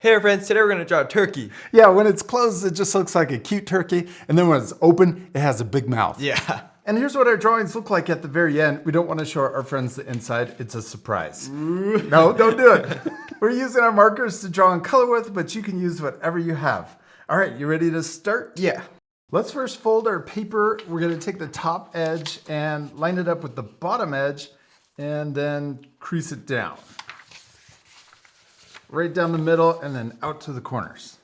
Hey friends, today we're going to draw a turkey. Yeah, when it's closed, it just looks like a cute turkey. And then when it's open, it has a big mouth. Yeah. And here's what our drawings look like at the very end. We don't want to show our friends the inside. It's a surprise. No, don't do it. We're using our markers to draw and color with, but you can use whatever you have. All right, you ready to start? Yeah. Let's first fold our paper. We're going to take the top edge and line it up with the bottom edge and then crease it down. Right down the middle and then out to the corners.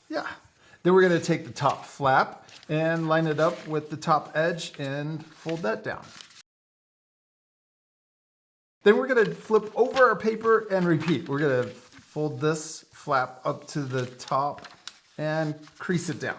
Yeah. Then we're going to take the top flap and line it up with the top edge and fold that down. Then we're going to flip over our paper and repeat. We're going to fold this flap up to the top and crease it down.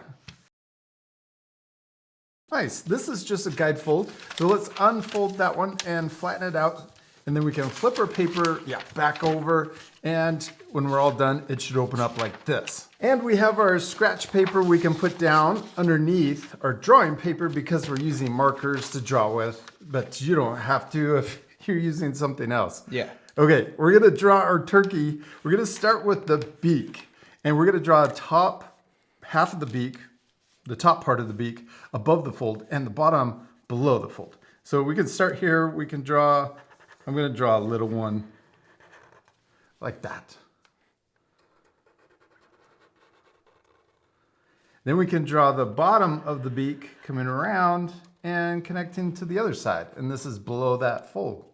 Nice. This is just a guide fold. So let's unfold that one and flatten it out. And then we can flip our paper back over. And when we're all done, it should open up like this. And we have our scratch paper we can put down underneath our drawing paper because we're using markers to draw with. But you don't have to if you're using something else. Yeah. Okay, we're going to draw our turkey. We're going to start with the beak. And we're going to draw the top half of the beak, the top part of the beak above the fold and the bottom below the fold. So we can start here. We can draw, I'm going to draw a little one like that. Then we can draw the bottom of the beak coming around and connecting to the other side. And this is below that fold.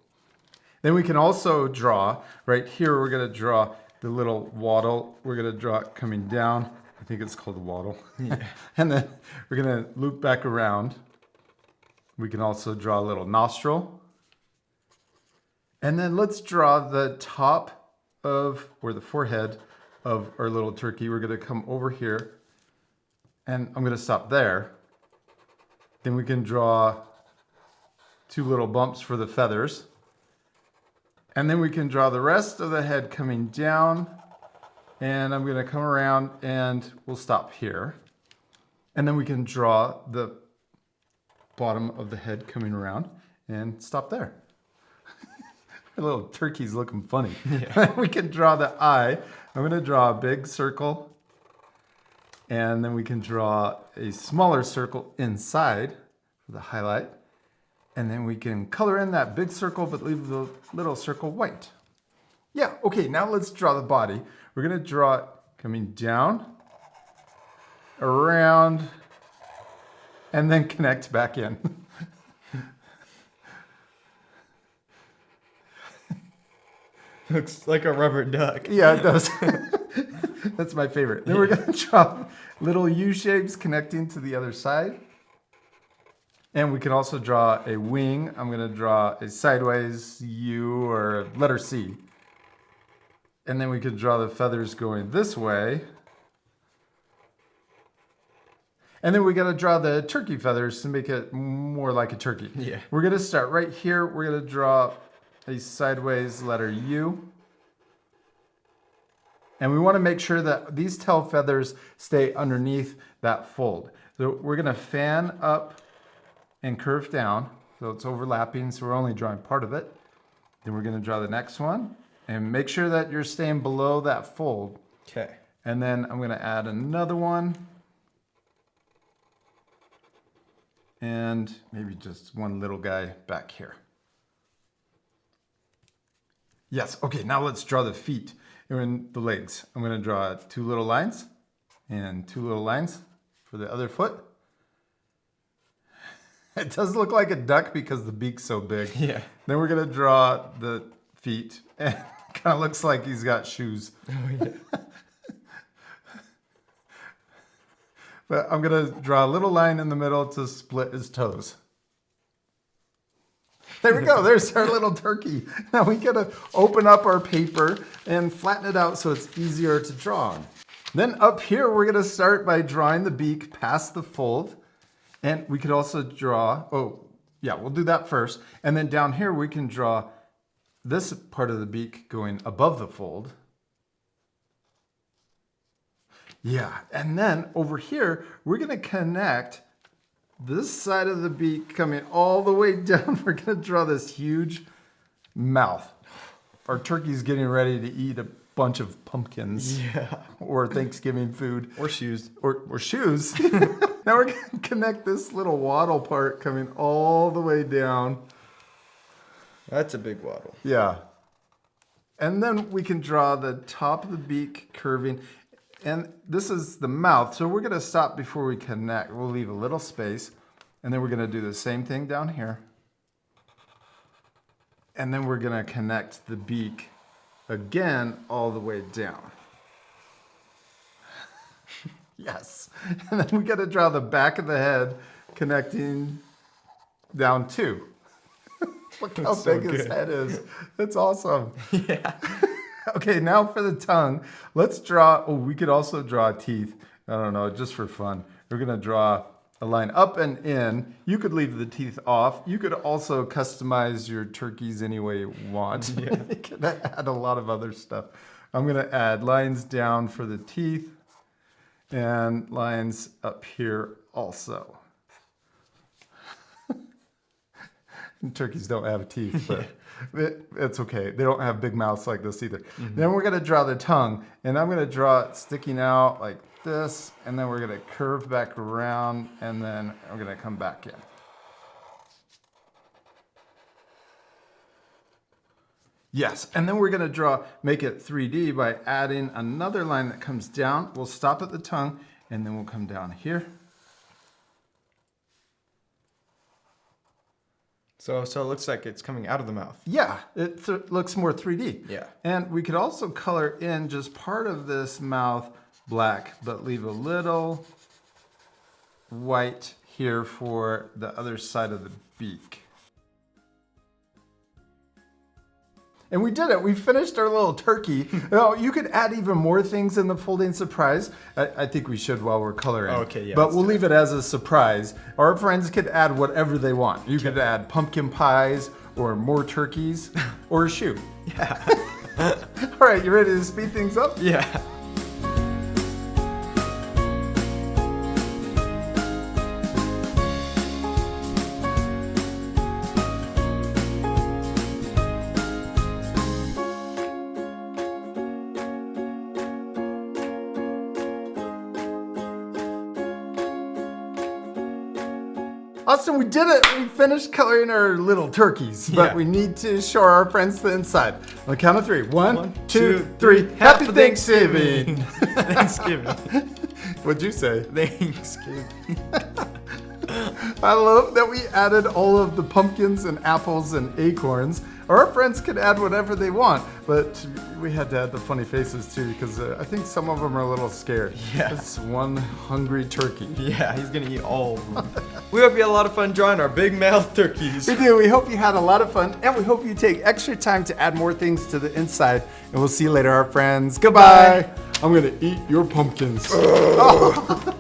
Then we can also draw, right here, we're going to draw the little wattle. We're going to draw it coming down. I think it's called a wattle. Yeah. And then we're going to loop back around. We can also draw a little nostril. And then let's draw the top of, or the forehead of our little turkey. We're going to come over here. And I'm going to stop there. Then we can draw two little bumps for the feathers. And then we can draw the rest of the head coming down. And I'm going to come around and we'll stop here. And then we can draw the bottom of the head coming around and stop there. Our little turkey's looking funny. Yeah. We can draw the eye. I'm going to draw a big circle. And then we can draw a smaller circle inside for the highlight. And then we can color in that big circle but leave the little circle white. Yeah, okay, now let's draw the body. We're going to draw it coming down, around, and then connect back in. Looks like a rubber duck. Yeah, it does. That's my favorite. Then we're going to draw little U shapes connecting to the other side. And we can also draw a wing. I'm going to draw a sideways U or a letter C. And then we could draw the feathers going this way. And then we got to draw the turkey feathers to make it more like a turkey. Yeah. We're going to start right here. We're going to draw a sideways letter U. And we want to make sure that these tail feathers stay underneath that fold. So we're going to fan up and curve down. So it's overlapping, so we're only drawing part of it. Then we're going to draw the next one. And make sure that you're staying below that fold. Okay. And then I'm going to add another one. And maybe just one little guy back here. Yes, okay, now let's draw the feet and the legs. I'm going to draw two little lines and two little lines for the other foot. It does look like a duck because the beak's so big. Yeah. Then we're going to draw the feet. And it kind of looks like he's got shoes. Oh, yeah. But I'm going to draw a little line in the middle to split his toes. There we go. There's our little turkey. Now we got to open up our paper and flatten it out so it's easier to draw on. Then up here, we're going to start by drawing the beak past the fold. And we could also draw, we'll do that first. And then down here, we can draw this part of the beak going above the fold. Yeah, and then over here, we're going to connect this side of the beak coming all the way down. We're going to draw this huge mouth. our turkey's getting ready to eat a bunch of pumpkins. Yeah. Or Thanksgiving food. Or shoes. Or shoes. Now we're going to connect this little wattle part coming all the way down. That's a big waddle. Yeah. And then we can draw the top of the beak curving. And this is the mouth. So we're going to stop before we connect. We'll leave a little space. And then we're going to do the same thing down here. And then we're going to connect the beak again all the way down. Yes. And then we got to draw the back of the head connecting down too. Look how so big his good. head is. That's awesome. Yeah. Okay, now for the tongue. Let's draw, oh, we could also draw teeth. I don't know, just for fun. We're going to draw a line up and in. You could leave the teeth off. You could also customize your turkeys any way you want. Yeah. You could add a lot of other stuff. I'm going to add lines down for the teeth and lines up here also. Turkeys don't have teeth, but it's okay. They don't have big mouths like this either. Then we're going to draw the tongue, and I'm going to draw it sticking out like this, and then we're going to curve back around, and then we're going to come back in. Yes, and then we're going to make it 3D by adding another line that comes down. We'll stop at the tongue, and then we'll come down here. So it looks like it's coming out of the mouth. Yeah, it looks more 3D. Yeah. And we could also color in just part of this mouth black, but leave a little white here for the other side of the beak. And we did it. We finished our little turkey. Now, you could add even more things in the folding surprise. I think we should while we're coloring. Okay, yeah, But let's we'll do leave it as a surprise. Our friends could add whatever they want. You could add pumpkin pies or more turkeys or a shoe. Yeah. All right, you ready to speed things up? Yeah. Austin, we did it. We finished coloring our little turkeys, but Yeah. we need to show our friends the inside. On the count of three. One, One, two, two, three. three. Happy Happy Thanksgiving. Thanksgiving. What'd you say? Thanksgiving. I love that we added all of the pumpkins and apples and acorns. Our friends could add whatever they want, but we had to add the funny faces too because I think some of them are a little scared. Yeah. It's one hungry turkey. Yeah, he's gonna eat all of them. We hope you had a lot of fun drawing our big mouth turkeys. We do. We hope you had a lot of fun, and we hope you take extra time to add more things to the inside. And we'll see you later, our friends. Goodbye. I'm going to eat your pumpkins. Oh.